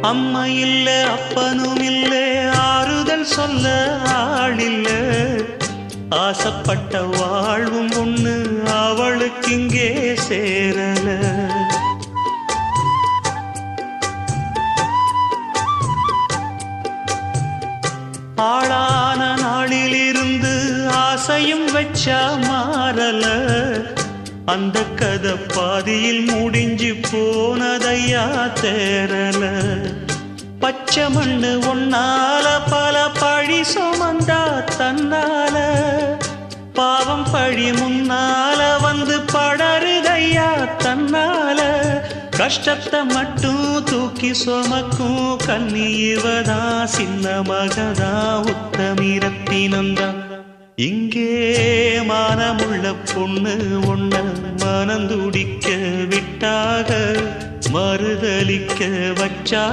அம்மா இல்ல அப்பனும் இல்ல ஆறுதல் சொல்ல ஆளில்ல ஆசைப்பட்ட வாழ்வும் ஒண்ணு அவளுக்கு இங்கே சேரல ஆளான நாளிலிருந்து ஆசையும் வச்சா மாறல அந்த கதை பாதியில் முடிஞ்சு போனதையா தேரல பச்சை மண்ணு ஒன்னால பல பழி சுமந்தா தன்னால பாவம் பழி முன்னால வந்து படருதையா தன்னால கஷ்டத்தை மட்டும் தூக்கி சுமக்கும் கண்ணி இவதா சின்ன மகதா உத்தமி ரத்தினந்தான் இங்கே மானமுள்ள பொண்ணு ஒண்ண மனந்துடிக்க விட்டாக மறுதலிக்க வச்சா